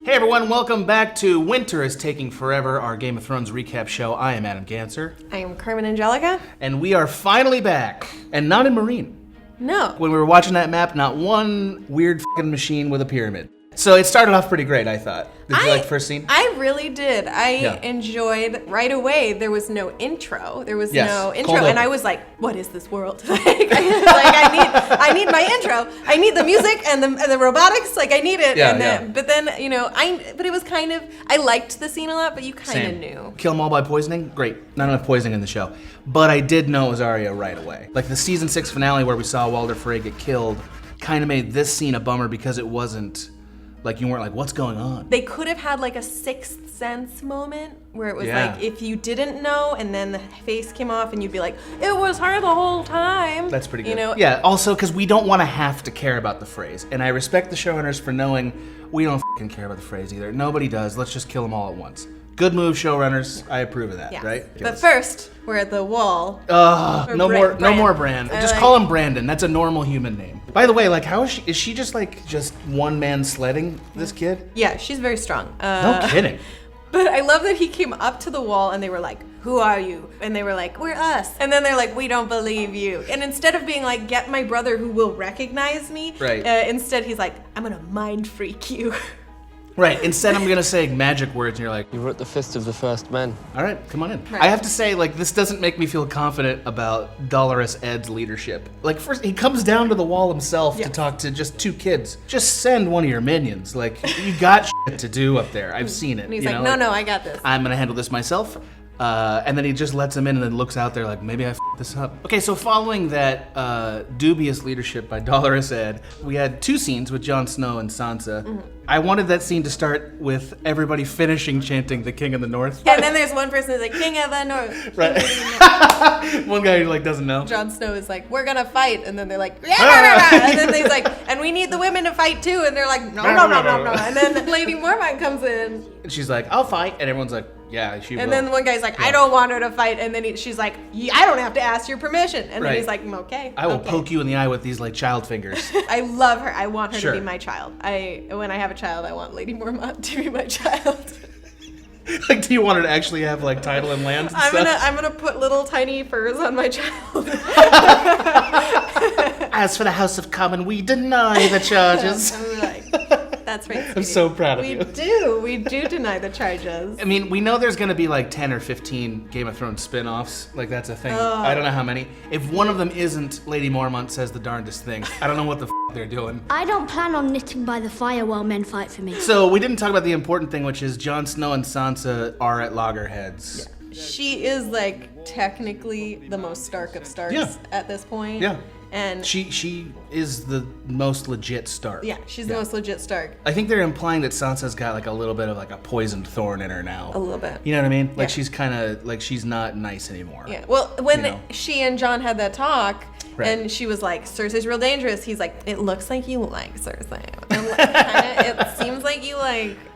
Hey everyone, welcome back to Winter is Taking Forever, our Game of Thrones recap show. I am Adam Ganser. I am Carmen Angelica. And we are finally back, and not in Marine. No. When we were watching that map, not one weird fucking machine with a pyramid. So it started off pretty great, I thought. Did you like the first scene? I really did. I enjoyed right away. There was no intro. And I was like, "What is this world?" I need my intro. I need the music and the robotics. Like I need it. But then but it was kind of. I liked the scene a lot, but you kind of knew. Kill them all by poisoning? Great. Not enough poisoning in the show. But I did know it was Arya right away. Like the season 6 finale where we saw Walder Frey get killed, kind of made this scene a bummer because it wasn't. Like, you weren't like, what's going on? They could have had like a Sixth Sense moment where it was like, if you didn't know and then the face came off and you'd be like, it was her the whole time. That's pretty good. Yeah, also because we don't want to have to care about the phrase. And I respect the showrunners for knowing we don't fucking care about the phrase either. Nobody does. Let's just kill them all at once. Good move, showrunners. I approve of that, right? But first, we're at the wall. No more Brand. Just call him Brandon. That's a normal human name. By the way, like, how is she? Is she just one man sledding this kid? Yeah, she's very strong. No kidding. But I love that he came up to the wall and they were like, "Who are you?" And they were like, "We're us." And then they're like, "We don't believe you." And instead of being like, "Get my brother who will recognize me," instead he's like, "I'm gonna mind freak you." Right, instead I'm gonna say magic words and you're like, "You were at the Fist of the First Men." All right, come on in. Right. I have to say, like, this doesn't make me feel confident about Dolorous Ed's leadership. Like, first, he comes down to the wall himself to talk to just 2 kids. Just send one of your minions. Like, you got shit to do up there. I've seen it. And he's like, no, I got this. I'm gonna handle this myself. And then he just lets him in and then looks out there like, maybe I f***ed this up. Okay, so following that dubious leadership by Dolorous Ed, we had 2 scenes with Jon Snow and Sansa. Mm-hmm. I wanted that scene to start with everybody finishing chanting the King of the North. And then there's one person who's like, King of the North. Right. One guy who doesn't know. Jon Snow is like, we're gonna fight. And then they're like, and then he's like, and we need the women to fight too. And they're like, no. And then Lady Mormont comes in. And she's like, I'll fight. And everyone's like, yeah, she will. And then one guy's like, I don't want her to fight. And then she's like, I don't have to ask your permission. And then he's like, okay. I will poke you in the eye with these child fingers. I love her. I want her to be my child. When I have a child, I want Lady Mormont to be my child. Like, do you want her to actually have title and lands and stuff? I'm gonna put little tiny furs on my child. As for the House of Common, we deny the charges. That's right, sweetie. I'm so proud of you. We do deny the charges. I mean, we know there's going to be 10 or 15 Game of Thrones spin-offs. That's a thing. I don't know how many. If one of them isn't Lady Mormont says the darndest thing, I don't know what the they're doing. I don't plan on knitting by the fire while men fight for me. So we didn't talk about the important thing, which is Jon Snow and Sansa are at Loggerheads. Yeah. She is technically the most Stark of Starks at this point. Yeah. And she is the most legit Stark. Yeah, she's the most legit Stark. I think they're implying that Sansa's got a little bit of a poisoned thorn in her now. A little bit. You know what I mean? She's kind of she's not nice anymore. Yeah. Well, when she and Jon had that talk, and she was like, Cersei's real dangerous. He's like, it looks like you like Cersei. And it seems like you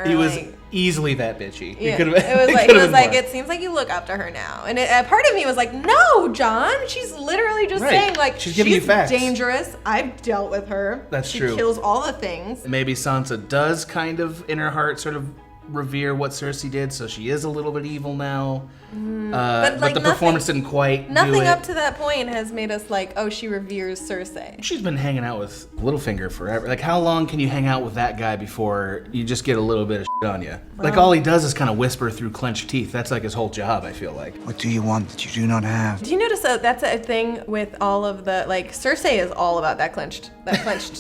He was easily that bitchy. Yeah. It seems like you look up to her now. And part of me was like, no, Jon. She's literally just saying she's giving you facts. Dangerous. I've dealt with her. That's true. She kills all the things. Maybe Sansa does kind of in her heart sort of revere what Cersei did, so she is a little bit evil now. But the performance didn't quite Nothing up to that point has made us she reveres Cersei. She's been hanging out with Littlefinger forever. How long can you hang out with that guy before you just get a little bit of shit on you? All he does is kind of whisper through clenched teeth. That's his whole job, I feel like. What do you want that you do not have? Do you notice that's a thing with all of the, Cersei is all about that clenched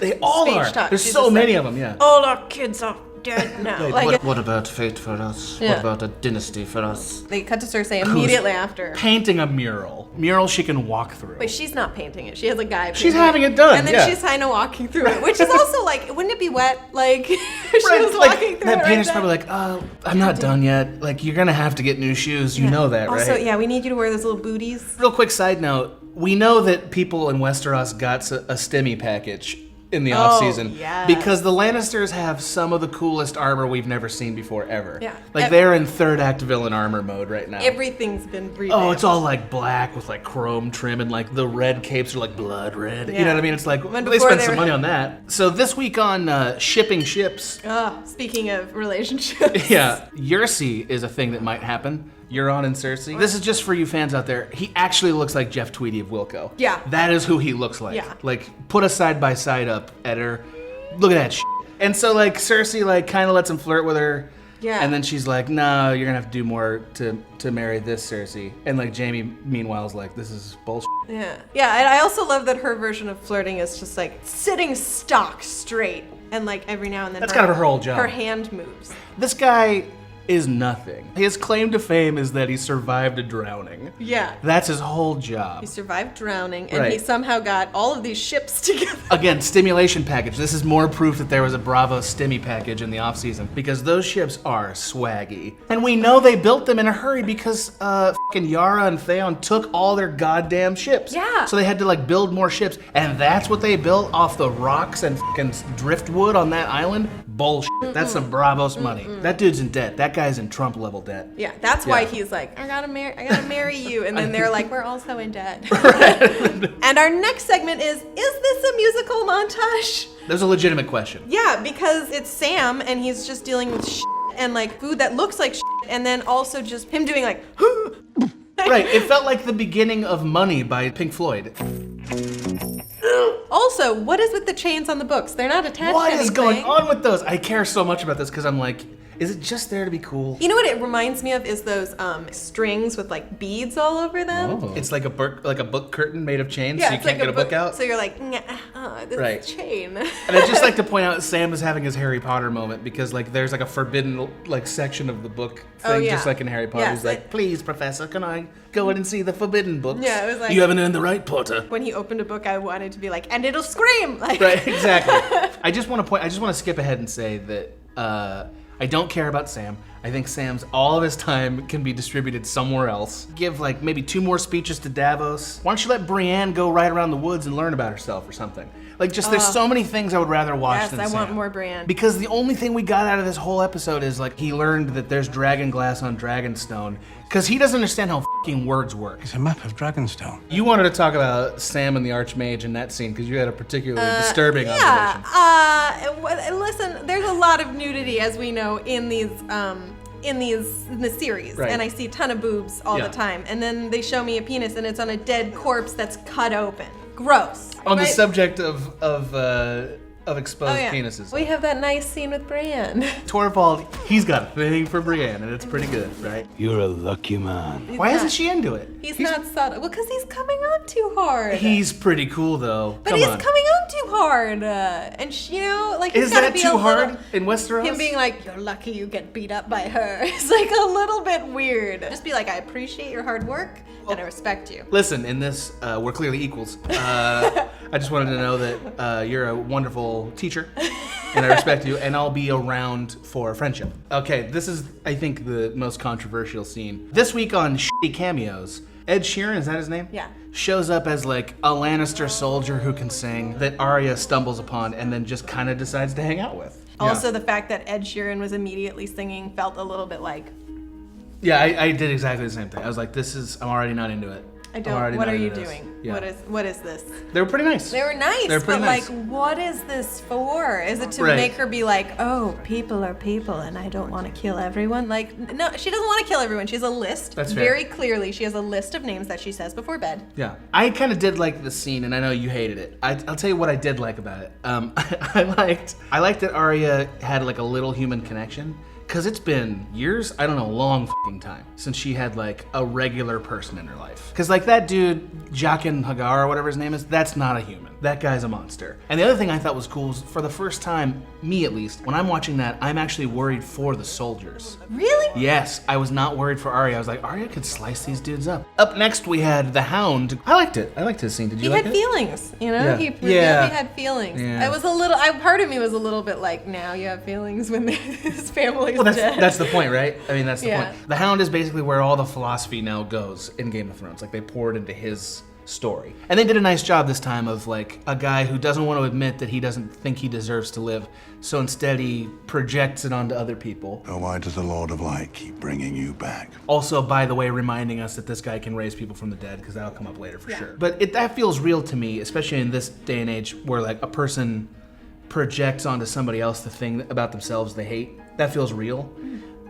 They all speech are. talk. There's so many of them, yeah. All our kids are dead now. What about fate for us? Yeah. What about a dynasty for us? They cut to Cersei immediately after. Painting a mural. Mural she can walk through. But she's not painting it. She has a guy She's having it done, and then she's kind of walking through it, which is also wouldn't it be wet? She was walking through that it painter's right probably I'm not done yet. You're gonna have to get new shoes. You know that, right? Also, we need you to wear those little booties. Real quick side note. We know that people in Westeros got a STEMI package. in the off season. Yes. Because the Lannisters have some of the coolest armor we've never seen before ever. Yeah. Like they're in third act villain armor mode right now. Everything's been revamped. Oh, it's all like black with like chrome trim and like the red capes are like blood red. Yeah. You know what I mean? It's like When they before spent they some were- money on that. So this week on shipping ships, Speaking of relationships. yeah, Yersi is a thing that might happen. Euron and Cersei. This is just for you fans out there. He actually looks like Jeff Tweedy of Wilco. Yeah. That is who he looks like. Yeah. Like, put a side by side up, editor. Look at that shit. And so, like, Cersei, like, kind of lets him flirt with her. Yeah. And then she's like, no, you're gonna have to do more to marry this Cersei. And, like, Jaime, meanwhile, is like, this is bullshit. Yeah. Yeah, and I also love that her version of flirting is just like sitting stock straight and like every now and then That's kind of her whole job. her hand moves. This guy is nothing. His claim to fame is that he survived a drowning. Yeah. That's his whole job. He survived drowning and Right. he somehow got all of these ships together. Again, stimulation package. This is more proof that there was a Bravo stimmy package in the offseason because those ships are swaggy. And we know they built them in a hurry because fucking Yara and Theon took all their goddamn ships. Yeah. So they had to like build more ships and that's what they built off the rocks and fucking driftwood on that island? Bullshit. That's some Bravos money. That dude's in debt. That guy's in Trump level debt. Yeah, that's why Yeah. he's like, I gotta marry you. And then they're like, we're also in debt. And our next segment is this a musical montage? That's a legitimate question. Yeah, because it's Sam and he's just dealing with shit and like food that looks like shit, and then also just him doing like, Right. It felt like the beginning of Money by Pink Floyd. Also, what is with the chains on the books? They're not attached What to anything. is going on with those? I care so much about this because I'm like, is it just there to be cool? You know what it reminds me of is those strings with like beads all over them. It's like a book curtain made of chains, Yeah, so you it's can't like get a book out. So you're like, this Right. is a chain. And I'd just like to point out Sam is having his Harry Potter moment because like there's like a forbidden like section of the book thing, Oh, yeah. just like in Harry Potter. Yes, He's like, please, Professor, can I go in and see the forbidden books? Yeah, it was like- you haven't earned the right, Potter. When he opened a book, I wanted to be like, and it'll scream. Like, Right, exactly. I just want to skip ahead and say that I don't care about Sam. I think all of his time can be distributed somewhere else. Give like maybe 2 more speeches to Davos. Why don't you let Brienne go ride around the woods and learn about herself or something? Like just there's so many things I would rather watch Yes, than I Sam. want more Brienne. Because the only thing we got out of this whole episode is like he learned that there's dragon glass on Dragonstone. Because he doesn't understand how fucking words work. It's a map of Dragonstone. You wanted to talk about Sam and the Archmage in that scene because you had a particularly disturbing observation. Listen, there's a lot of nudity, as we know, in the series, Right. and I see a ton of boobs all Yeah. the time. And then they show me a penis, and it's on a dead corpse that's cut open. Gross. On the right? subject of exposed Oh, yeah. penises. We have that nice scene with Brienne. Torvald, he's got a thing for Brienne, and it's pretty good, right? You're a lucky man. Why isn't she into it? He's not subtle. Well, because he's coming on too hard. He's pretty cool, though. But Come he's on. coming on too hard. And you know, like, he's Is gotta that be too a hard little- in Westeros? Him being like, you're lucky you get beat up by her. It's like a little bit weird. Just be like, I appreciate your hard work and I respect you. Listen, in this, we're clearly equals. I just wanted to know that you're a wonderful teacher, and I respect you, and I'll be around for friendship. Okay, this is, I think, the most controversial scene. This week on Shitty Cameos, Ed Sheeran, is that his name? Yeah. Shows up as like a Lannister soldier who can sing that Arya stumbles upon and then just kind of decides to hang out with. Also, the fact that Ed Sheeran was immediately singing felt a little bit like, Yeah, I did exactly the same thing. I was like, I'm already not into it. I I'm already don't, what not are you into this. doing? Yeah. What is this? They were pretty nice. They were nice, They were pretty but nice. like, what is this for? Is it to Right. make her be like, oh, people are people and I don't want to kill everyone? Like, no, she doesn't want to kill everyone. She has a list. That's fair. Very clearly, she has a list of names that she says before bed. Yeah, I kind of did like the scene, and I know you hated it. I'll tell you what I did like about it. I liked that Arya had like a little human connection. Cause it's been years, I don't know, long fucking time since she had like a regular person in her life. Cause like that dude, Jaqen Hagar or whatever his name is, that's not a human. That guy's a monster. And the other thing I thought was cool is for the first time, me at least, when I'm watching that, I'm actually worried for the soldiers. Really? Yes, I was not worried for Arya. I was like, Arya could slice these dudes up. Up next, we had the Hound. I liked it. I liked his scene. Did you He like had it? feelings, you know? Yeah. He really Yeah. had feelings. Yeah. I was a little, part of me was a little bit like, now you have feelings when his family's Well, dead. that's the point, right? I mean, that's the Yeah. point. The Hound is basically where all the philosophy now goes in Game of Thrones. Like, they pour it into his story. And they did a nice job this time of like a guy who doesn't want to admit that he doesn't think he deserves to live. So instead he projects it onto other people. So why does the Lord of Light keep bringing you back? Also, by the way, reminding us that this guy can raise people from the dead, because that'll come up later for sure. But that feels real to me, especially in this day and age where like a person projects onto somebody else the thing about themselves they hate. That feels real.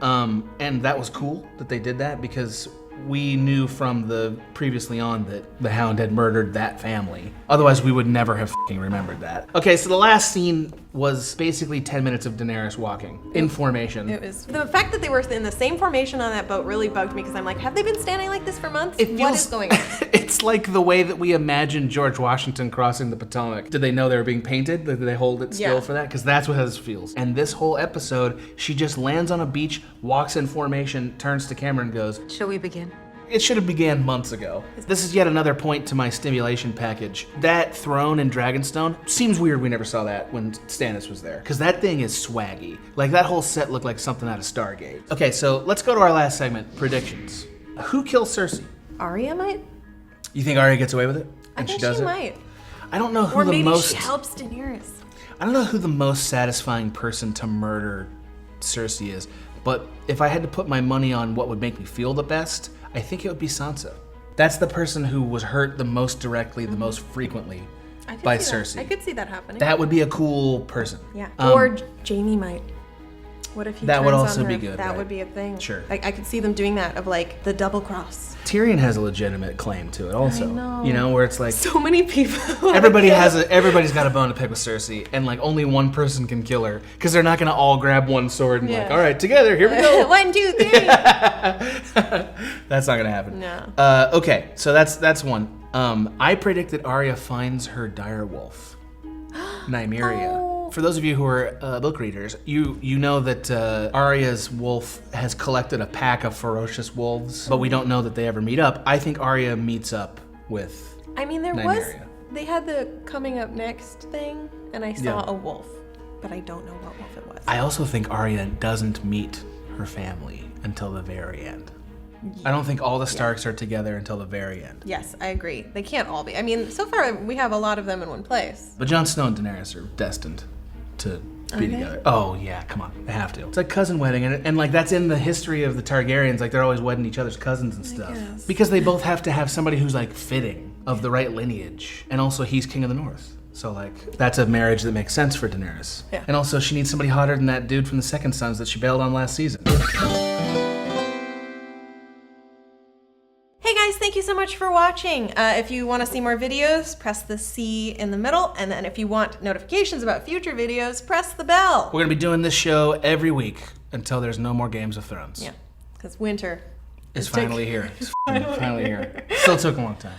And that was cool that they did that, because we knew from the previously on that the Hound had murdered that family. Otherwise, we would never have f***ing remembered that. Okay, so the last scene was basically 10 minutes of Daenerys walking in formation. It was the fact that they were in the same formation on that boat really bugged me, because I'm like, have they been standing like this for months? What is going on? It's like the way that we imagined George Washington crossing the Potomac. Did they know they were being painted? Did they hold it still for that? Because that's what this feels. And this whole episode, she just lands on a beach, walks in formation, turns to camera and goes, "Shall we begin?" It should have began months ago. This is yet another point to my stimulation package. That throne in Dragonstone, seems weird we never saw that when Stannis was there, because that thing is swaggy. Like, that whole set looked like something out of Stargate. Okay, so let's go to our last segment, predictions. Who kills Cersei? Arya might? You think Arya gets away with it? I And think she does she it? might. I don't know who Or the maybe most... she helps Daenerys. I don't know who the most satisfying person to murder Cersei is, but if I had to put my money on what would make me feel the best, I think it would be Sansa. That's the person who was hurt the most directly, the most frequently by Cersei. I could see that happening. That would be a cool person. Yeah. Or Jaime might. What if he that turns would also on her? be good. That right? would be a thing. Sure. I could see them doing that, of like the double cross. Tyrion has a legitimate claim to it also. I know. You know, where it's like So many people. everybody's got a bone to pick with Cersei, and like only one person can kill her, because they're not gonna all grab one sword and like, all right, together, here we go. 1, 2, 3. That's not gonna happen. No. Okay, so that's one. I predict that Arya finds her direwolf, Nymeria. Oh. For those of you who are book readers, you know that Arya's wolf has collected a pack of ferocious wolves, but we don't know that they ever meet up. I think Arya meets up with I mean, Nymeria. they had the coming up next thing, and I saw a wolf, but I don't know what wolf it was. I also think Arya doesn't meet her family until the very end. I don't think all the Starks are together until the very end. Yes, I agree. They can't all be. I mean, so far we have a lot of them in one place. But Jon Snow and Daenerys are destined to be together. Oh yeah, come on, they have to. It's like cousin wedding, and like that's in the history of the Targaryens. Like they're always wedding each other's cousins and stuff, because they both have to have somebody who's like fitting of the right lineage, and also he's king of the North. So like that's a marriage that makes sense for Daenerys. Yeah. And also she needs somebody hotter than that dude from the Second Sons that she bailed on last season. Hey guys, thank you so much for watching. If you want to see more videos, press the C in the middle, and then if you want notifications about future videos, press the bell. We're gonna be doing this show every week until there's no more Games of Thrones. Yeah, because winter It's finally here. It's finally here. Still took a long time.